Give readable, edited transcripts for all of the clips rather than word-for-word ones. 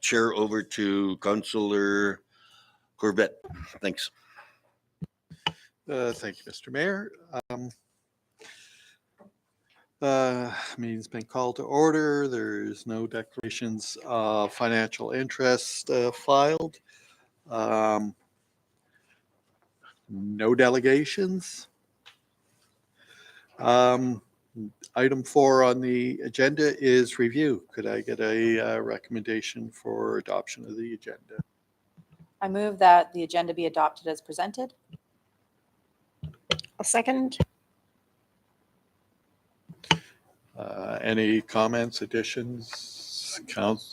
chair over to Councillor Corbett. Thanks. Thank you, Mr. Mayor. Meeting's been called to order. There's no declarations of financial interest filed. No delegations. Item 4 on the agenda is review. Could I get a recommendation for adoption of the agenda? I move that the agenda be adopted as presented. I'll second. Any comments, additions?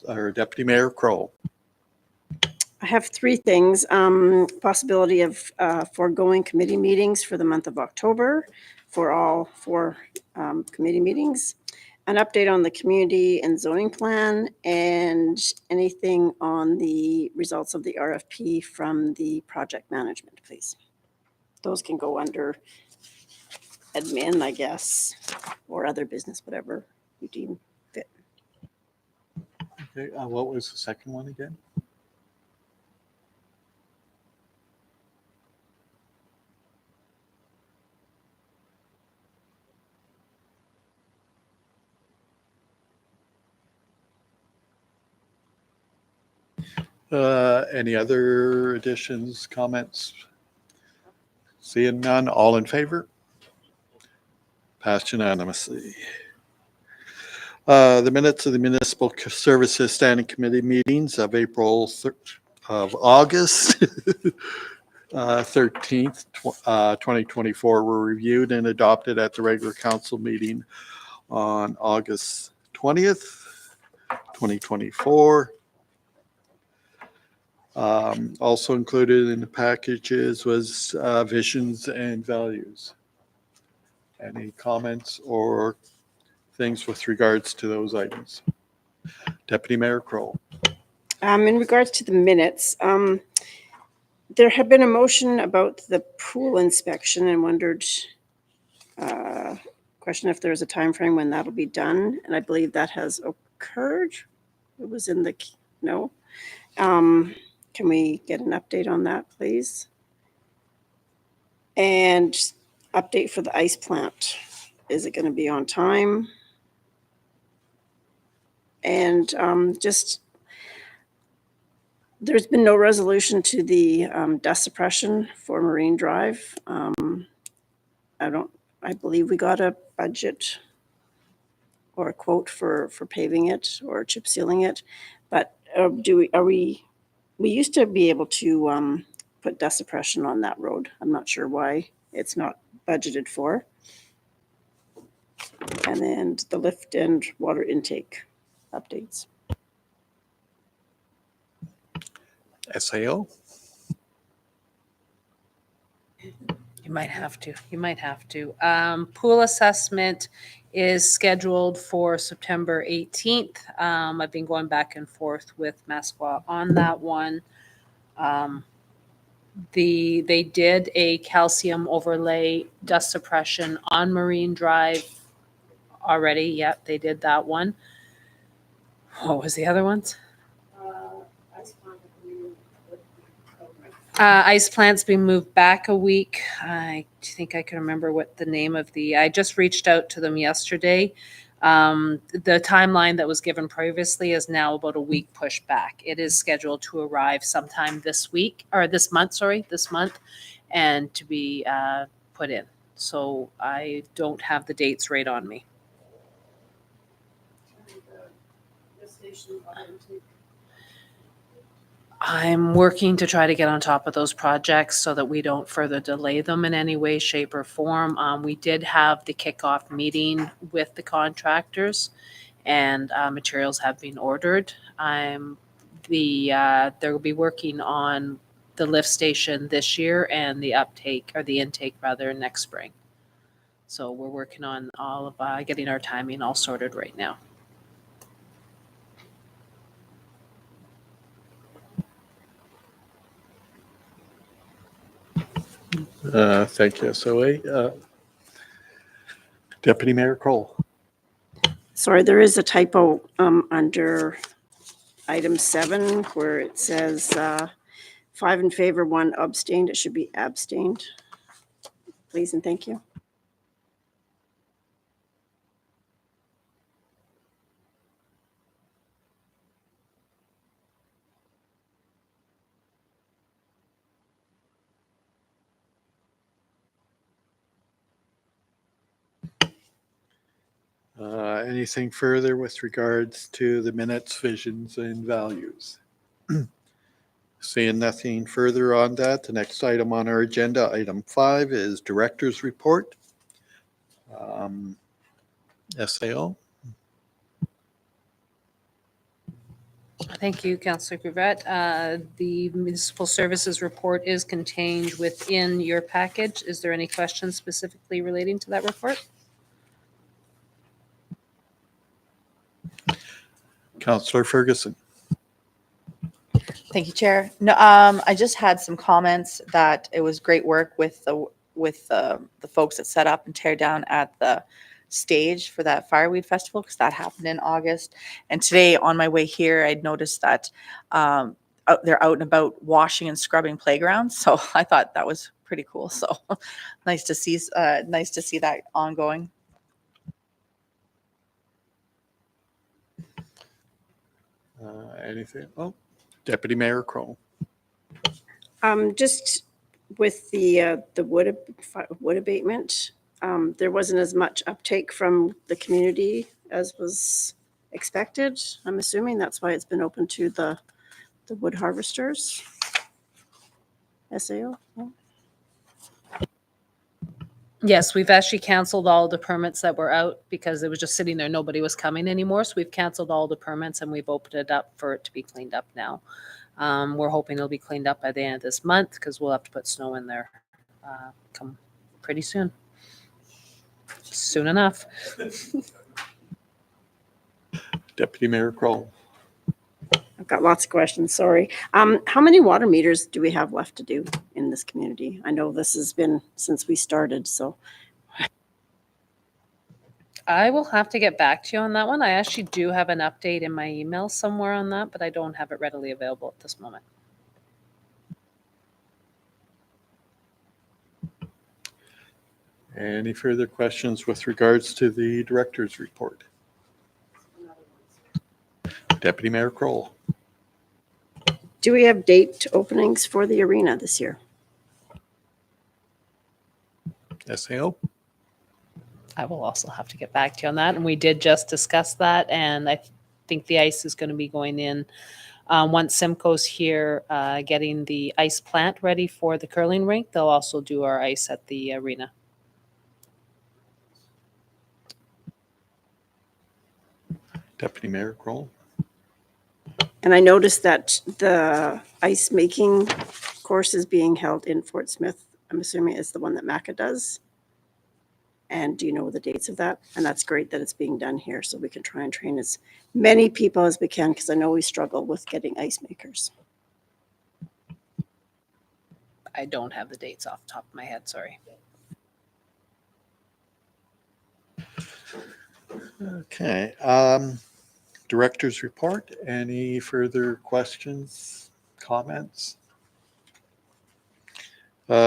Or Deputy Mayor Kroll? I have 3 things. Possibility of foregoing committee meetings for the month of October for all 4 committee meetings. An update on the community and zoning plan, and anything on the results of the RFP from the project management, please. Those can go under admin, I guess, or other business, whatever you deem fit. Okay, what was the second one again? Any other additions, comments? Seeing none, all in favor? Passed unanimously. The minutes of the Municipal Services Standing Committee meetings of August 13th, 2024 were reviewed and adopted at the regular council meeting on August 20th, 2024. Also included in the packages was visions and values. Any comments or things with regards to those items? Deputy Mayor Kroll. In regards to the minutes, there had been a motion about the pool inspection and wondered, question if there's a time frame when that'll be done. And I believe that has occurred. It was in the, no. Can we get an update on that, please? And update for the ice plant. Is it going to be on time? And just, there's been no resolution to the dust suppression for Marine Drive. I believe we got a budget or a quote for paving it or chip sealing it, but we used to be able to put dust suppression on that road. I'm not sure why it's not budgeted for. And then the lift and water intake updates. SAO? You might have to. Pool assessment is scheduled for September 18th. I've been going back and forth with Masqua on that one. They did a calcium overlay dust suppression on Marine Drive already. Yep, they did that one. What was the other ones? Ice plant's been moved back a week. I think I can remember what the name of I just reached out to them yesterday. The timeline that was given previously is now about a week pushed back. It is scheduled to arrive sometime this month, and to be put in. So I don't have the dates right on me. I'm working to try to get on top of those projects so that we don't further delay them in any way, shape, or form. We did have the kickoff meeting with the contractors, and materials have been ordered. They'll be working on the lift station this year and the intake next spring. So we're working on all of getting our timing all sorted right now. Thank you, SOA. Deputy Mayor Kroll. Sorry, there is a typo under item 7, where it says 5 in favor, 1 abstained. It should be abstained. Please and thank you. Anything further with regards to the minutes, visions, and values? Seeing nothing further on that, the next item on our agenda, item 5, is Director's Report. SAO? Thank you, Councillor Gravett. The municipal services report is contained within your package. Is there any questions specifically relating to that report? Councillor Ferguson. Thank you, Chair. No, I just had some comments that it was great work with the folks that set up and tear down at the stage for that Fireweed Festival, because that happened in August. And today on my way here, I'd noticed that they're out and about washing and scrubbing playgrounds. So I thought that was pretty cool. So nice to see that ongoing. Anything? Oh, Deputy Mayor Crone. Just with the wood abatement, there wasn't as much uptake from the community as was expected. I'm assuming that's why it's been open to the wood harvesters. SAO? Yeah. Yes, we've actually canceled all the permits that were out because it was just sitting there. Nobody was coming anymore. So we've canceled all the permits and we've opened it up for it to be cleaned up now. We're hoping it'll be cleaned up by the end of this month because we'll have to put snow in there come pretty soon. Soon enough. Deputy Mayor Crone. I've got lots of questions, sorry. How many water meters do we have left to do in this community? I know this has been since we started, so. I will have to get back to you on that one. I actually do have an update in my email somewhere on that, but I don't have it readily available at this moment. Any further questions with regards to the Director's Report? Deputy Mayor Kroll. Do we have date openings for the arena this year? SAO? I will also have to get back to you on that. And we did just discuss that. And I think the ice is going to be going in once Simcoe's here getting the ice plant ready for the curling rink. They'll also do our ice at the arena. Deputy Mayor Kroll. And I noticed that the ice making course is being held in Fort Smith. I'm assuming it's the one that MACA does. And do you know the dates of that? And that's great that it's being done here so we can try and train as many people as we can because I know we struggle with getting ice makers. I don't have the dates off the top of my head, sorry. Okay. Director's Report. Any further questions, comments?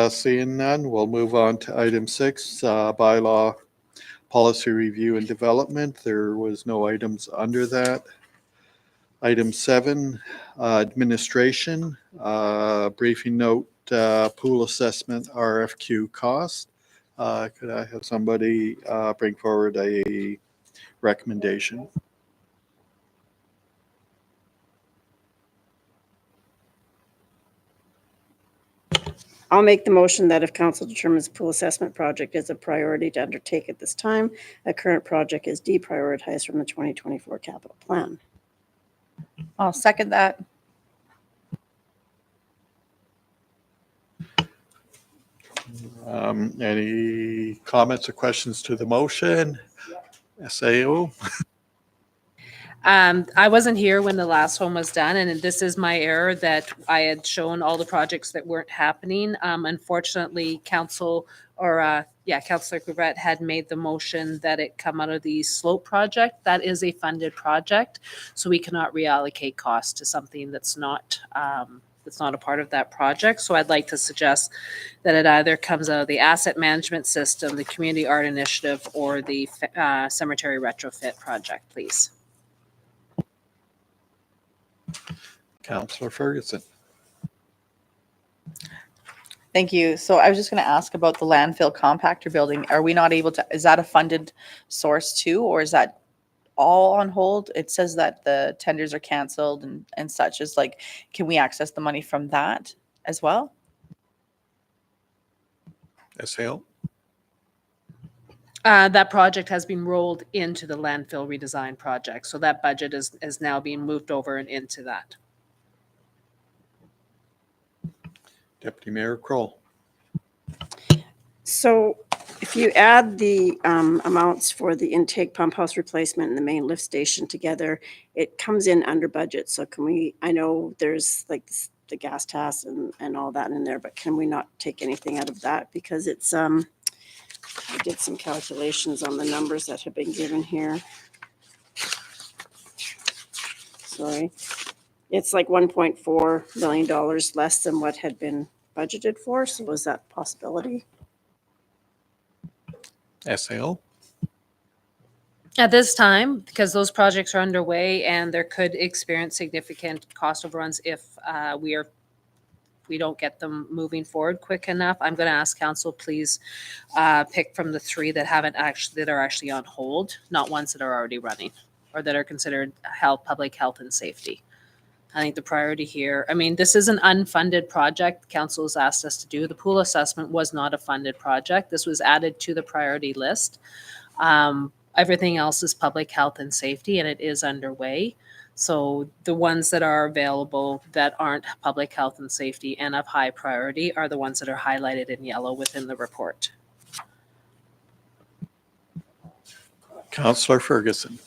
Seeing none, we'll move on to item 6, bylaw policy review and development. There was no items under that. Item 7, administration, briefing note, pool assessment RFQ cost. Could I have somebody bring forward a recommendation? I'll make the motion that if council determines pool assessment project is a priority to undertake at this time, a current project is deprioritized from the 2024 capital plan. I'll second that. Any comments or questions to the motion? SAO? I wasn't here when the last one was done, and this is my error that I had shown all the projects that weren't happening. Unfortunately, Councillor Corbett had made the motion that it come out of the slope project. That is a funded project, so we cannot reallocate costs to something that's not a part of that project. So I'd like to suggest that it either comes out of the asset management system, the community art initiative, or the cemetery retrofit project, please. Councillor Ferguson. Thank you. So I was just going to ask about the landfill compactor building. Are we not able to, is that a funded source too, or is that all on hold? It says that the tenders are canceled and such. Is like, can we access the money from that as well? Ms. Hale? That project has been rolled into the landfill redesign project, so that budget is now being moved over and into that. Deputy Mayor Kroll. So if you add the amounts for the intake pump house replacement and the main lift station together, it comes in under budget. So can we, I know there's like the gas tax and all that in there, but can we not take anything out of that? Because it's, I did some calculations on the numbers that have been given here. Sorry. It's like $1.4 million less than what had been budgeted for. So was that a possibility? Ms. Hale? At this time, because those projects are underway and there could experience significant cost overruns if we don't get them moving forward quick enough, I'm going to ask council, please pick from the three that are actually on hold, not ones that are already running or that are considered public health and safety. I think the priority here, I mean, this is an unfunded project council has asked us to do. The pool assessment was not a funded project. This was added to the priority list. Everything else is public health and safety, and it is underway. So the ones that are available that aren't public health and safety and of high priority are the ones that are highlighted in yellow within the report. Councillor Ferguson.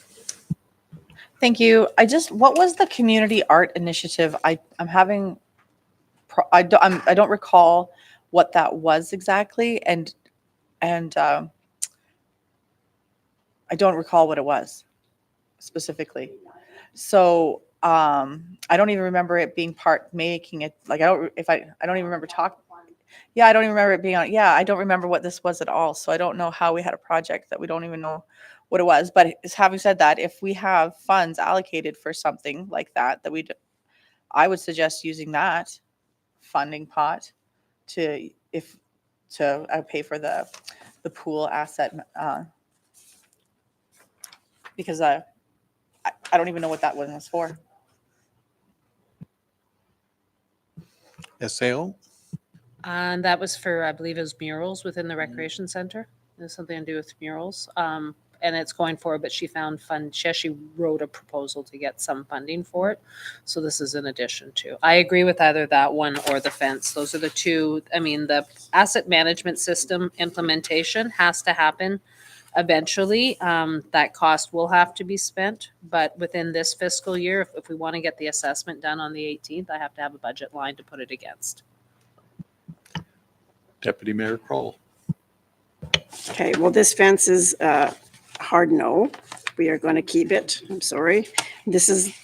Thank you. What was the community art initiative? I don't recall what that was exactly, and I don't recall what it was specifically. So I don't even remember it being making it like I don't even remember talking. Yeah, I don't even remember it being on. Yeah, I don't remember what this was at all. So I don't know how we had a project that we don't even know what it was. But having said that, if we have funds allocated for something like that, I would suggest using that funding pot to pay for the pool asset because I don't even know what that one was for. Ms. Hale? And that was for, I believe it was murals within the recreation center. There's something to do with murals. And it's going forward, but she found she actually wrote a proposal to get some funding for it. So this is in addition to. I agree with either that one or the fence. Those are the two. I mean, the asset management system implementation has to happen eventually. That cost will have to be spent, but within this fiscal year, if we want to get the assessment done on the 18th, I have to have a budget line to put it against. Deputy Mayor Kroll. Okay, well, this fence is hard no. We are going to keep it. I'm sorry. This is,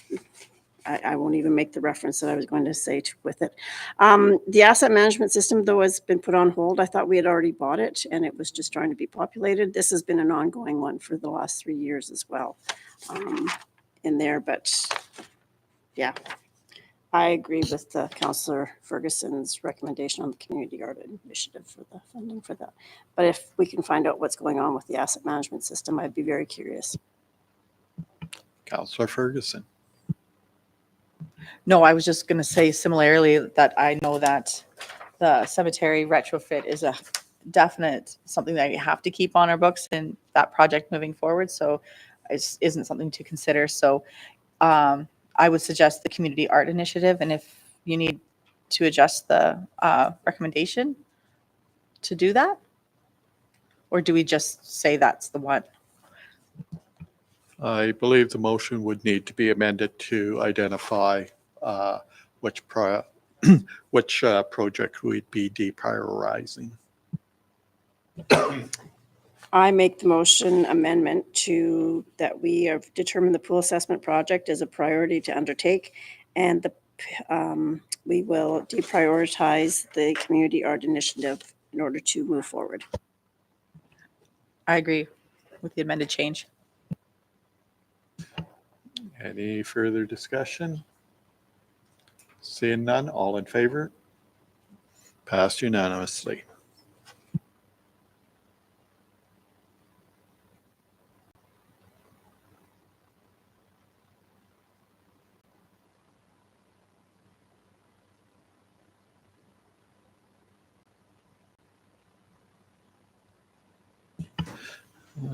I won't even make the reference that I was going to say with it. The asset management system, though, has been put on hold. I thought we had already bought it and it was just trying to be populated. This has been an ongoing one for the last 3 years as well in there. But yeah, I agree with Councillor Ferguson's recommendation on the community art initiative for the funding for that. But if we can find out what's going on with the asset management system, I'd be very curious. Councillor Ferguson. No, I was just going to say similarly that I know that the cemetery retrofit is a definite something that you have to keep on our books in that project moving forward. So it isn't something to consider. So I would suggest the community art initiative. And if you need to adjust the recommendation to do that, or do we just say that's the one? I believe the motion would need to be amended to identify which project we'd be deprioritizing. I make the motion amendment to that we have determined the pool assessment project as a priority to undertake, and we will deprioritize the community art initiative in order to move forward. I agree with the amended change. Any further discussion? Seeing none, all in favor? Passed unanimously.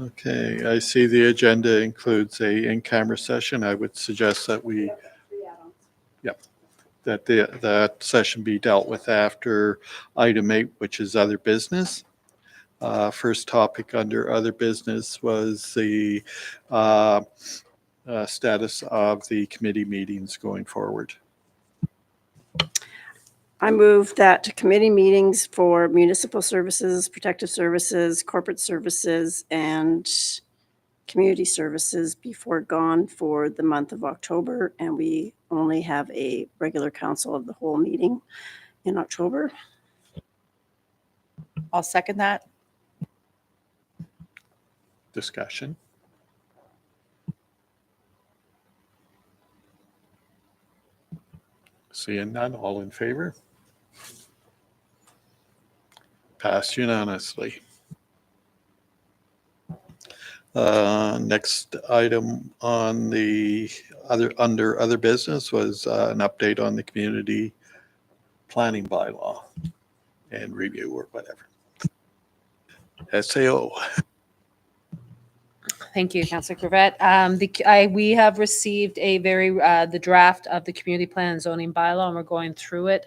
Okay, I see the agenda includes a in-camera session. I would suggest that that session be dealt with after item 8, which is other business. First topic under other business was the status of the committee meetings going forward. I move that committee meetings for municipal services, protective services, corporate services, and community services be foregone for the month of October, and we only have a regular council of the whole meeting in October. I'll second that. Discussion. Seeing none, all in favor? Passed unanimously. Next item on the under other business was an update on the community planning bylaw and review or whatever. SAO. Thank you, Councillor Corvette. We have received the draft of the community plan and zoning bylaw, and we're going through it.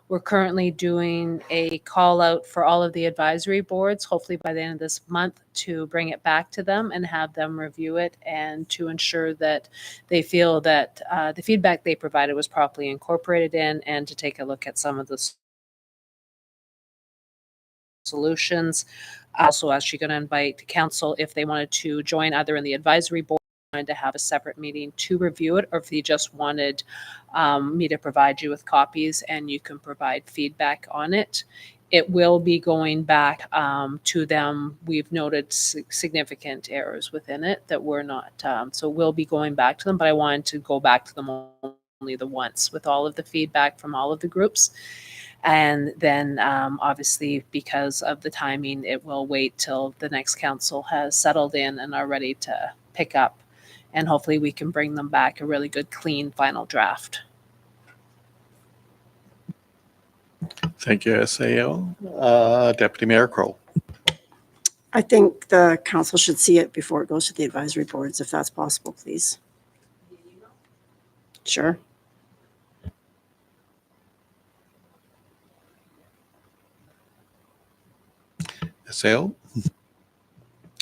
We're currently doing a call out for all of the advisory boards, hopefully by the end of this month, to bring it back to them and have them review it, and to ensure that they feel that the feedback they provided was properly incorporated in, and to take a look at some of the solutions. Also, actually going to invite council if they wanted to join either in the advisory board, wanted to have a separate meeting to review it, or if you just wanted me to provide you with copies and you can provide feedback on it. It will be going back to them. We've noted significant errors within it that we're not, so we'll be going back to them, but I wanted to go back to them only the once with all of the feedback from all of the groups. And then obviously, because of the timing, it will wait till the next council has settled in and are ready to pick up. And hopefully we can bring them back a really good, clean final draft. Thank you, SAO. Deputy Mayor Kroll. I think the council should see it before it goes to the advisory boards, if that's possible, please. Sure. SAO.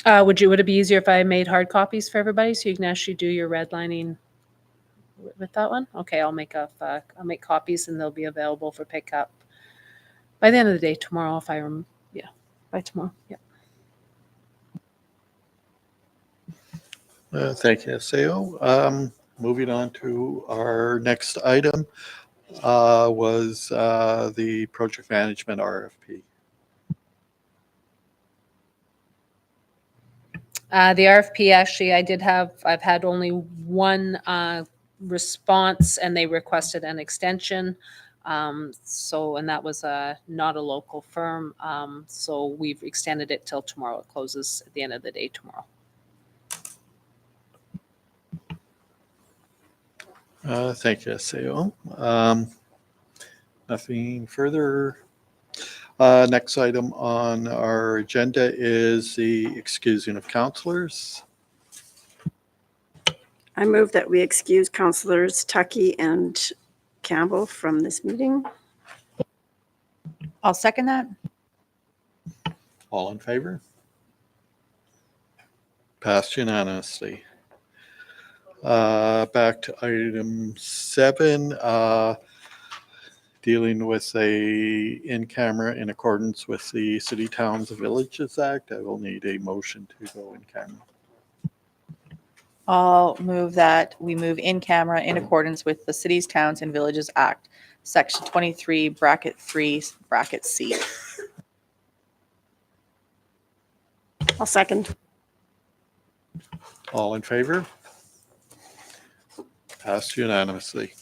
Would it be easier if I made hard copies for everybody so you can actually do your redlining with that one? Okay, I'll make copies and they'll be available for pickup by the end of the day tomorrow. By tomorrow. Yeah. Thank you, SAO. Moving on to our next item was the project management RFP. The RFP, actually, I've had only one response, and they requested an extension. And that was not a local firm. So we've extended it till tomorrow. It closes at the end of the day tomorrow. Thank you, SAO. Nothing further. Next item on our agenda is the excusing of councillors. I move that we excuse councillors Tuckey and Campbell from this meeting. I'll second that. All in favor? Passed unanimously. Back to item 7, dealing with a in-camera in accordance with the City Towns and Villages Act. I will need a motion to go in camera. I'll move that we move in camera in accordance with the Cities, Towns, and Villages Act, Section 23, Bracket 3, Bracket C. I'll second. All in favor? Passed unanimously.